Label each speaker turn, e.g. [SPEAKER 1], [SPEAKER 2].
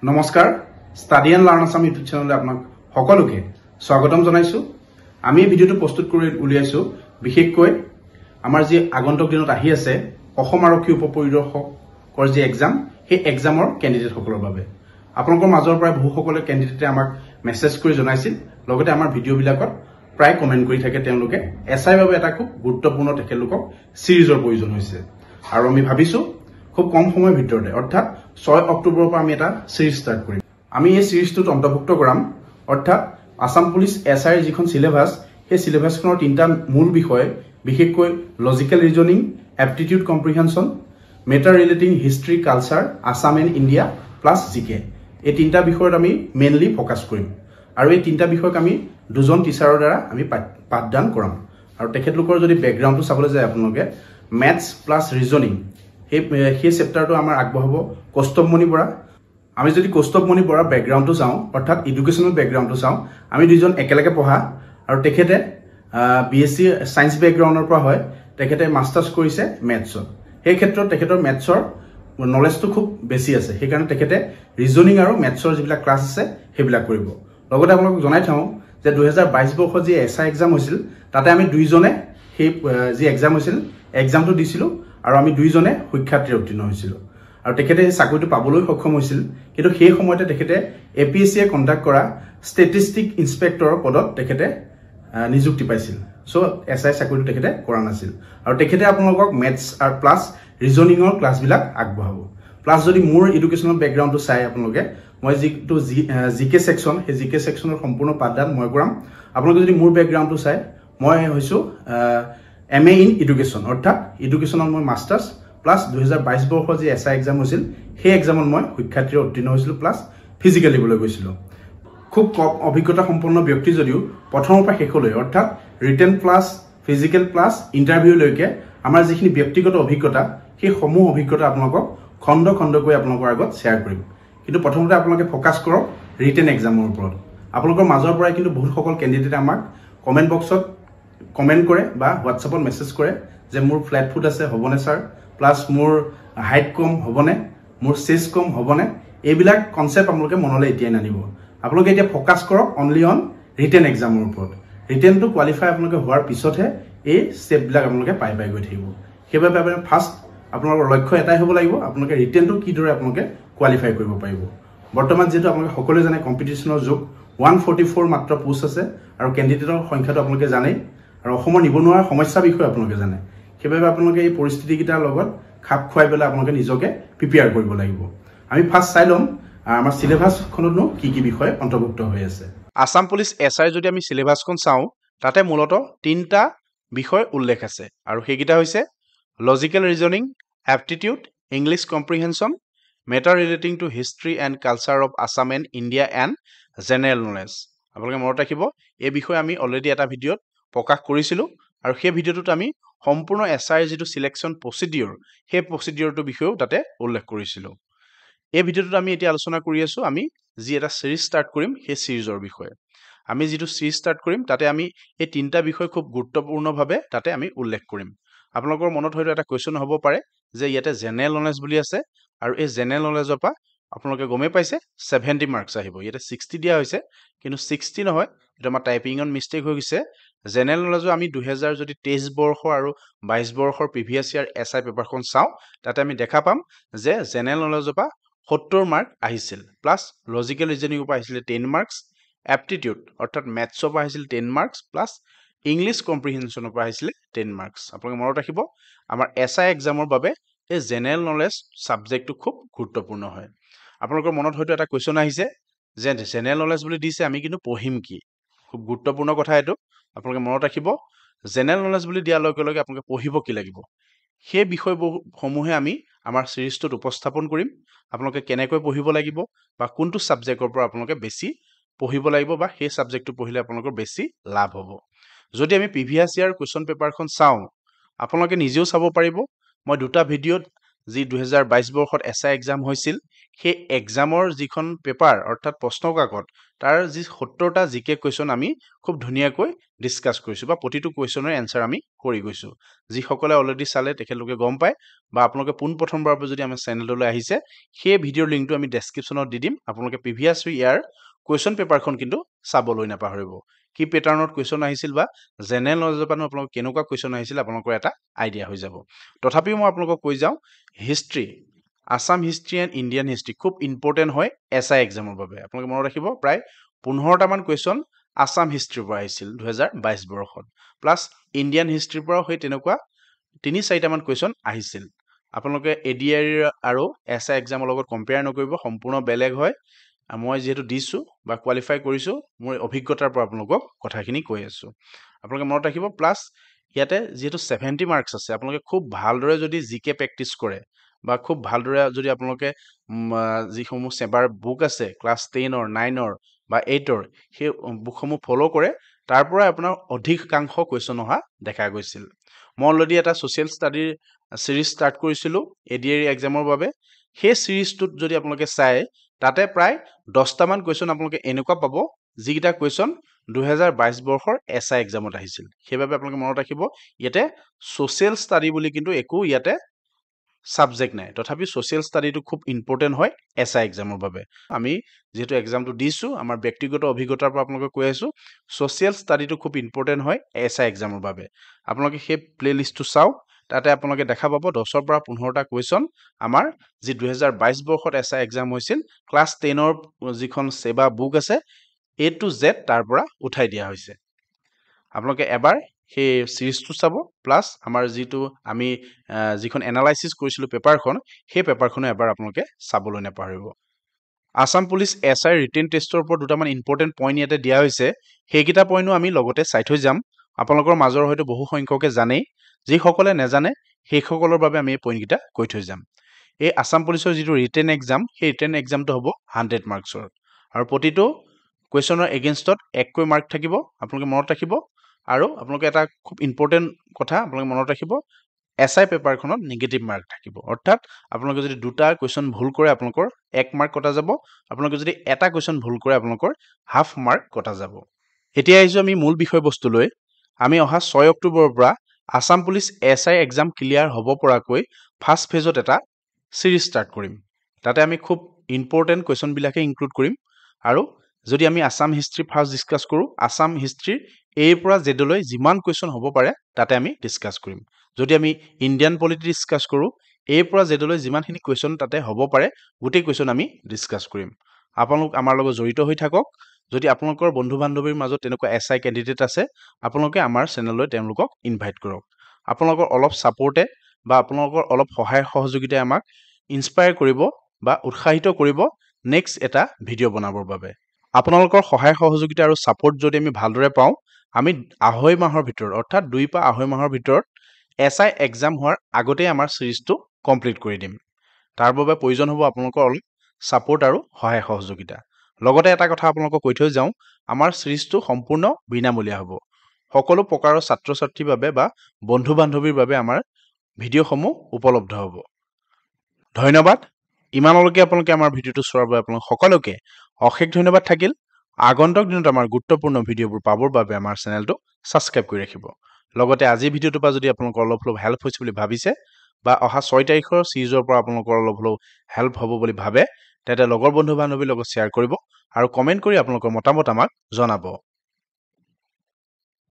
[SPEAKER 1] নমস্কাৰ study and learn Assam YouTube চেনেললৈ আপোনাক সকলোকে স্বাগতম জনাইছো। আমি এই ভিডিঅ'টো প্ৰস্তুত কৰি উলিয়াইছো বিশেষকৈ আমাৰ যি আগন্তুক দিনত আহি আছে অসম আৰক্ষী উপপৰিদৰ্শকৰ যি এক্সাম সেই এক্সামৰ কেণ্ডিডেটসকলৰ বাবে আপোনালোকৰ মাজৰ পৰা বহুসকলে কেণ্ডিডেটে আমাক মেছেজ কৰি জনাইছিল, লগতে আমাৰ ভিডিঅ'বিলাকত প্ৰায় কমেণ্ট কৰি থাকে। তেওঁলোকে এছআইৰ বাবে এটা খুব গুৰুত্বপূৰ্ণ তেখেতলোকক সিৰিজৰ প্ৰয়োজন হৈছে আৰু আমি ভাবিছো খুব কম সময়ৰ ভিতৰতে অৰ্থাৎ 6 অক্টোবৰৰ পৰা আমি এটা সিৰিজ ষ্টাৰ্ট কৰিম। আমি এই সিৰিজটোত অন্তৰ্ভুক্ত কৰাম অৰ্থাৎ আসাম পুলিচ এছআইৰ যিখন সিলেবাস সেই সিলেবাসখনৰ তিনিটা মূল বিষয়, বিশেষকৈ logical reasoning, aptitude comprehension, matter relating history culture, Assam and India plus জিকে, এই তিনিটা বিষয়ত আমি মেইনলি ফ'কাছ কৰিম আৰু এই তিনিটা বিষয়ক আমি দুজন টিচাৰৰ দ্বাৰা আমি পাঠদান কৰাম। আৰু তেখেতলোকৰ যদি বেকগ্ৰাউণ্ডটো চাবলৈ যায় আপোনালোকে মেথছ প্লাছ ৰিজনিং সেই চেপ্টাৰটো আমাৰ আগবঢ়াব কৌস্তভমণি বৰা। আমি যদি কৌস্তভমণি বৰাৰ বেকগ্ৰাউণ্ডটো চাওঁ অৰ্থাৎ এডুকেশ্যনেল বেকগ্ৰাউণ্ডটো চাওঁ, আমি দুজন একেলগে পঢ়া আৰু তেখেতে BSc ছায়েন্স বেকগ্ৰাউণ্ডৰ পৰা হয়, তেখেতে মাষ্টাৰ্ছ কৰিছে মেথছত। সেই ক্ষেত্ৰত তেখেতৰ মেথছৰ নলেজটো খুব বেছি আছে, সেইকাৰণে তেখেতে ৰিজনিং আৰু মেথছৰ যিবিলাক ক্লাছ আছে সেইবিলাক কৰিব। লগতে আপোনালোকক জনাই থওঁ যে 2022 বৰ্ষত যি এছআই এক্সাম হৈছিল তাতে আমি দুইজনে সেই যি এক্সাম হৈছিল এক্সামটো দিছিলোঁ আৰু আমি দুইজনে সুখ্যাতিৰে উত্তীৰ্ণ হৈছিলোঁ আৰু তেখেতে সেই চাকৰিটো পাবলৈ সক্ষম হৈছিল। কিন্তু সেই সময়তে তেখেতে APSCয়ে কণ্ডাক্ট কৰা ষ্টেটিষ্টিক ইনস্পেক্টৰৰ পদত তেখেতে নিযুক্তি পাইছিল। চ' এছআই চাকৰিটো তেখেতে কৰা নাছিল আৰু তেখেতে আপোনালোকক মেথছ আৰু প্লাছ ৰিজনিঙৰ ক্লাছবিলাক আগবঢ়াব। প্লাছ যদি মোৰ এডুকেশ্যনেল বেকগ্ৰাউণ্ডটো চাই আপোনালোকে, মই যিটো জিকে ছেকশ্যন সেই জিকে ছেকশ্যনৰ সম্পূৰ্ণ পাঠদান মই কৰাম। আপোনালোকে যদি মোৰ বেকগ্ৰাউণ্ডটো চাই, মই হৈছোঁ MA ইন এডুকেশ্যন অৰ্থাৎ এডুকেশ্যনত মই মাষ্টাৰ্ছ প্লাছ 2022 বৰ্ষৰ যি এছআই এক্সাম হৈছিল সেই এক্সামত মই সুখ্যাতিৰে উত্তীৰ্ণ হৈছিলোঁ প্লাছ ফিজিকেল দিবলৈ গৈছিলোঁ। খুব কম অভিজ্ঞতা সম্পন্ন ব্যক্তি যদিও প্ৰথমৰ পৰা শেষলৈ অৰ্থাৎ ৰিটেন প্লাছ ফিজিকেল প্লাছ ইণ্টাৰভিউলৈকে আমাৰ যিখিনি ব্যক্তিগত অভিজ্ঞতা সেই সমূহ অভিজ্ঞতা আপোনালোকক খণ্ড খণ্ডকৈ আপোনালোকৰ আগত শ্বেয়াৰ কৰিম। কিন্তু প্ৰথমতে আপোনালোকে ফ'কাছ কৰক ৰিটেন এক্সামৰ ওপৰত। আপোনালোকৰ মাজৰ পৰাই কিন্তু বহুতসকল কেণ্ডিডেটে আমাক কমেণ্ট বক্সত কমেণ্ট কৰে বা হোৱাটছআপত মেছেজ কৰে যে মোৰ ফ্লেট ফুট আছে হ'বনে ছাৰ, প্লাছ মোৰ হাইট কম হ'বনে, মোৰ চেষ্ট কম হ'বনে, এইবিলাক কনচেপ্ট আপোনালোকে মনলৈ এতিয়াই নানিব। আপোনালোকে এতিয়া ফ'কাছ কৰক অনলি অন ৰিটেন এক্সামৰ ওপৰত। ৰিটেনটো কোৱালিফাই আপোনালোকে হোৱাৰ পিছতহে এই ষ্টেপবিলাক আপোনালোকে পাই গৈ থাকিব। সেইবাবে আপুনি ফাৰ্ষ্ট আপোনালোকৰ লক্ষ্য এটাই হ'ব লাগিব, আপোনালোকে ৰিটেনটো কিদৰে আপোনালোকে কোৱালিফাই কৰিব পাৰিব। বৰ্তমান যিহেতু আপোনালোকে সকলোৱে জানে কম্পিটিশ্যনৰ যুগ, 144 মাত্ৰ পোষ্ট আছে আৰু কেণ্ডিডেটৰ সংখ্যাটো আপোনালোকে জানেই আৰু অসমৰ নিবনুৱাৰ সমস্যাৰ বিষয়ে আপোনালোকে জানে। সেইবাবে আপোনালোকে এই পৰিস্থিতিকেইটাৰ লগত খাপ খুৱাই পেলাই আপোনালোকে নিজকে প্ৰিপেয়াৰ কৰিব লাগিব। আমি ফাৰ্ষ্ট চাই ল'ম আমাৰ চিলেবাছখনতনো কি কি বিষয় অন্তৰ্ভুক্ত হৈ আছে। আসাম পুলিচ এছআইৰ যদি আমি চিলেবাছখন চাওঁ তাতে মূলতঃ 3টা বিষয় উল্লেখ আছে আৰু সেইকেইটা হৈছে logical reasoning, aptitude, English comprehension, matter relating to history and culture of Assam and India and general knowledge. আপোনালোকে মনত ৰাখিব এই বিষয়ে আমি অলৰেডি এটা ভিডিঅ'ত প্ৰকাশ কৰিছিলোঁ আৰু সেই ভিডিঅ'টোত আমি সম্পূৰ্ণ এছআইৰ যিটো চিলেকশ্যন প্ৰচিডিঅ'ৰ সেই প্ৰচিডিঅ'ৰটোৰ বিষয়েও তাতে উল্লেখ কৰিছিলোঁ। এই ভিডিঅ'টোত আমি এতিয়া আলোচনা কৰি আছোঁ আমি যি এটা চিৰিজ ষ্টাৰ্ট কৰিম সেই চিৰিজৰ বিষয়ে। আমি যিটো চিৰিজ ষ্টাৰ্ট কৰিম তাতে আমি এই 3টা বিষয় খুব গুৰুত্বপূৰ্ণভাৱে তাতে আমি উল্লেখ কৰিম। আপোনালোকৰ মনত হয়তো এটা কুৱেশ্যন হ'ব পাৰে যে ইয়াতে জেনেৰেল নলেজ বুলি আছে আৰু এই জেনেৰেল নলেজৰ পৰা আপোনালোকে গমেই পাইছে 70 মাৰ্কছ আহিব। ইয়াতে 60 দিয়া হৈছে কিন্তু 60 নহয়, এইটো আমাৰ টাইপিঙত মিষ্টেক হৈ গৈছে। জেনেৰেল নলেজৰ আমি 2023 বৰ্ষ আৰু 22 বৰ্ষৰ প্ৰিভিয়াছ ইয়াৰ এছআই পেপাৰখন চাওঁ তাতে আমি দেখা পাম যে জেনেৰেল নলেজৰ পৰা 70 মাৰ্ক আহিছিল, প্লাছ লজিকেল ৰিজনিঙৰ পৰা আহিছিলে 10 মাৰ্কছ, এপ্টিটিউড অৰ্থাৎ মেথছৰ পৰা আহিছিল 10 মাৰ্কছ, প্লাছ ইংলিছ কম্প্ৰিহেনশ্যনৰ পৰা আহিছিলে 10 মাৰ্কছ। আপোনালোকে মনত ৰাখিব আমাৰ এছআই এক্সামৰ বাবে এই জেনেৰেল নলেজ ছাবজেক্টটো খুব গুৰুত্বপূৰ্ণ হয়। আপোনালোকৰ মনত হয়তো এটা কুৱেশ্যন আহিছে যে জেনেৰেল নলেজ বুলি দিছে আমি কিন্তু পঢ়িম কি? খুব গুৰুত্বপূৰ্ণ কথা এইটো। আপোনালোকে মনত ৰাখিব জেনেৰেল নলেজ বুলি দিয়াৰ লগে লগে আপোনালোকে পঢ়িব কি লাগিব সেই বিষয়সমূহে আমি আমাৰ চিৰিজটোত উপস্থাপন কৰিম। আপোনালোকে কেনেকৈ পঢ়িব লাগিব বা কোনটো ছাবজেক্টৰ পৰা আপোনালোকে বেছি পঢ়িব লাগিব বা সেই ছাবজেক্টটো পঢ়িলে আপোনালোকৰ বেছি লাভ হ'ব। যদি আমি প্ৰিভিয়াছ ইয়াৰ কুৱেশ্যন পেপাৰখন চাওঁ আপোনালোকে নিজেও চাব পাৰিব। মই 2টা ভিডিঅ'ত যি 2022 বৰ্ষত এছআই এক্সাম হৈছিল সেই এক্সামৰ যিখন পেপাৰ অৰ্থাৎ প্ৰশ্ন কাকত তাৰ যি 70টা জিকে কুৱেশ্যন আমি খুব ধুনীয়াকৈ ডিছকাছ কৰিছোঁ বা প্ৰতিটো কুৱেশ্যনৰ এনচাৰ আমি কৰি গৈছোঁ যিসকলে অলৰেডি চালে তেখেতলোকে গম পায় বা আপোনালোকে পোনপ্ৰথমবাৰৰ পৰা যদি আমাৰ চেনেললৈ আহিছে সেই ভিডিঅ'ৰ লিংকটো আমি ডেছক্ৰিপশ্যনত দি দিম আপোনালোকে প্ৰিভিয়াছ ইয়াৰ কুৱেশ্যন পেপাৰখন কিন্তু চাবলৈ নাপাহৰিব কি পেটাৰ্ণত কুৱেশ্যন আহিছিল বা জেনেৰেল নলেজৰ পৰা আপোনালোকৰ কেনেকুৱা কুৱেশ্যন আহিছিল আপোনালোকৰ এটা আইডিয়া হৈ যাব তথাপিও মই আপোনালোকক কৈ যাওঁ history Assam history and Indian history খুব ইম্পৰ্টেণ্ট হয় SI এক্সামৰ বাবে আপোনালোকে মনত ৰাখিব প্ৰায় 15টামান কুৱেশ্যন আসাম হিষ্ট্ৰীৰ পৰা আহিছিল 2022 বৰ্ষত প্লাছ ইণ্ডিয়ান হিষ্ট্ৰীৰ পৰাও সেই তেনেকুৱা 3-4টামান কুৱেশ্যন আহিছিল আপোনালোকে ADR আৰু SI এক্সামৰ লগত কম্পেয়াৰ নকৰিব সম্পূৰ্ণ বেলেগ হয় মই যেহেতু দিছোঁ বা কোৱালিফাই কৰিছোঁ মোৰ অভিজ্ঞতাৰ পৰা আপোনালোকক কথাখিনি কৈ আছোঁ আপোনালোকে মনত ৰাখিব প্লাছ ইয়াতে যেহেতু 70 মাৰ্কছ আছে আপোনালোকে খুব ভালদৰে যদি জিকে প্ৰেক্টিছ কৰে বা খুব ভালদৰে যদি আপোনালোকে যিসমূহ সেবাৰ বুক আছে ক্লাছ 10ৰ 9ৰ বা 8ৰ সেই বুকসমূহ ফলো কৰে তাৰ পৰা আপোনাৰ অধিকাংশ কুৱেশ্যন অহা দেখা গৈছিল মই অলৰেডি এটা ছ'চিয়েল ষ্টাডিৰ সিৰিজ ষ্টাৰ্ট কৰিছিলোঁ ADR এক্সামৰ বাবে সেই সিৰিজটোত যদি আপোনালোকে চাই তাতে প্ৰায় 10টামান কুৱেশ্যন আপোনালোকে এনেকুৱা পাব যিকেইটা কুৱেশ্যন 2022 বৰ্ষৰ SI এক্সামত আহিছিল সেইবাবে আপোনালোকে মনত ৰাখিব ইয়াতে ছ'চিয়েল ষ্টাডি বুলি কিন্তু একো ইয়াতে সাবজেক্ট নাই তথাপি ছ'চিয়েল ষ্টাডিটো খুব ইম্পৰ্টেণ্ট হয় SI এক্সামৰ বাবে আমি যেহেতু এক্সামটো দিছোঁ আমাৰ ব্যক্তিগত অভিজ্ঞতাৰ পৰা আপোনালোকে কৈ আছোঁ ছ'চিয়েল ষ্টাডিটো খুব ইম্পৰ্টেণ্ট হয় SI এক্সামৰ বাবে আপোনালোকে সেই প্লেলিষ্টটো চাওক তাতে আপোনালোকে দেখা পাব 10ৰ পৰা 15টা কুৱেশ্যন আমাৰ যি 2022 বৰ্ষত SI এক্সাম হৈছিল ক্লাছ 10ৰ যিখন সেবা বুক আছে A to Z তাৰ পৰা উঠাই দিয়া হৈছে আপোনালোকে এবাৰ সেই সিৰিজটো চাব প্লাছ আমাৰ যিটো আমি যিখন এনালাইসিস কৰিছিলোঁ পেপাৰখন সেই পেপাৰখনো এবাৰ আপোনালোকে চাবলৈ নাপাহৰিব আসাম পুলিচ SI ৰিটেন টেষ্টৰ ওপৰত দুটামান ইম্পৰ্টেণ্ট পইণ্ট ইয়াতে দিয়া হৈছে সেইকেইটা পইণ্টো আমি লগতে চাই থৈ যাম আপোনালোকৰ মাজৰ হয়তো বহু সংখ্যকে জানেই যিসকলে নাজানে সেইসকলৰ বাবে আমি এই পইণ্টকেইটা কৈ থৈ যাম এই আসাম পুলিচৰ যিটো ৰিটেন এক্সাম সেই ৰিটেন এক্সামটো হ'ব 100 মাৰ্কছৰ আৰু প্ৰতিটো কুৱেশ্যনৰ এগেইনষ্টত 1কৈ মাৰ্ক থাকিব আপোনালোকে মনত ৰাখিব আৰু আপোনালোকে এটা খুব ইম্পৰ্টেণ্ট কথা আপোনালোকে মনত ৰাখিব SI পেপাৰখনত নিগেটিভ মাৰ্ক থাকিব অৰ্থাৎ আপোনালোকে যদি দুটা কুৱেশ্যন ভুল কৰে আপোনালোকৰ 1 মাৰ্ক কটা যাব আপোনালোকে যদি এটা কুৱেশ্যন ভুল কৰে আপোনালোকৰ হাফ মাৰ্ক কটা যাব এতিয়া আহিছো আমি মূল বিষয়বস্তুলৈ আমি অহা 6 অক্টোবৰৰ পৰা Assam police SI exam clear হ'ব পৰাকৈ ফাৰ্ষ্ট ফেজত এটা সিৰিজ ষ্টাৰ্ট কৰিম তাতে আমি খুব ইম্পৰ্টেণ্ট কুৱেশ্যন বিলাকে ইনক্লুড কৰিম আৰু যদি আমি আসাম হিষ্ট্ৰী ফাৰ্ষ্ট ডিসকাস কৰো আসাম হিষ্ট্ৰীৰ এৰ পৰা জেডলৈ যিমান কুৱেশ্যন হ'ব পাৰে তাতে আমি ডিসকাস কৰিম যদি আমি ইণ্ডিয়ান পলিটি ডিসকাস কৰো এৰ পৰা জেডলৈ যিমানখিনি কুৱেশ্যন তাতে হ'ব পাৰে গোটেই কুৱেশ্যন আমি ডিসকাস কৰিম আপোনালোক আমাৰ লগত জড়িত হৈ থাকক যদি আপোনালোকৰ বন্ধু বান্ধৱীৰ মাজত তেনেকুৱা SI ক্যান্ডিডেট আছে আপোনালোকে আমাৰ চেনেললৈ তেওঁলোকক ইনভাইট কৰক আপোনালোকৰ অলপ সাপোৰ্টে বা আপোনালোকৰ অলপ সহায় সহযোগিতাই আমাক ইনস্পায়াৰ কৰিব বা উৎসাহিত কৰিব নেক্সট এটা ভিডিঅ' বনাবৰ বাবে আপোনালোকৰ সহায় সহযোগিতা আৰু সাপোৰ্ট যদি আমি ভালদৰে পাওঁ আমি আঢ়ৈ মাহৰ ভিতৰত অৰ্থাৎ 2 পৰা আঢ়ৈ মাহৰ ভিতৰত SI এক্সাম হোৱাৰ আগতে আমাৰ সিৰিজটো কমপ্লিট কৰি দিম তাৰ বাবে প্ৰয়োজন হ'ব আপোনালোকৰ অলপ সাপোৰ্ট আৰু সহায় সহযোগিতা লগতে এটা কথা আপোনালোকক কৈ থৈ যাওঁ আমাৰ সিৰিজটো সম্পূৰ্ণ বিনামূলীয়া হ'ব সকলো প্ৰকাৰৰ ছাত্ৰ ছাত্ৰীৰ বাবে বা বন্ধু বান্ধৱীৰ বাবে আমাৰ ভিডিঅ'সমূহ উপলব্ধ হ'ব ধন্যবাদ ইমানলৈকে আপোনালোকে আমাৰ ভিডিঅ'টো চোৱাৰ বাবে আপোনালোক সকলোকে অশেষ ধন্যবাদ থাকিল আগন্তুক দিনত আমাৰ গুৰুত্বপূৰ্ণ ভিডিঅ'বোৰ পাবৰ বাবে আমাৰ চেনেলটো সাবস্ক্ৰাইব কৰি ৰাখিব লগতে আজি ভিডিঅ'টোৰ পৰা যদি আপোনালোকৰ অলপ হেল্প হৈছে বুলি ভাবিছে বা অহা 6 তাৰিখৰ সিৰিজৰ পৰা আপোনালোকৰ অলপ হেল্প হ'ব বুলি ভাবে তেতে লগৰ বন্ধু বান্ধৱীৰ লগত শ্বেয়াৰ কৰিব আৰু কমেন্ট কৰি আপোনালোকৰ মতামত আমাক জনাব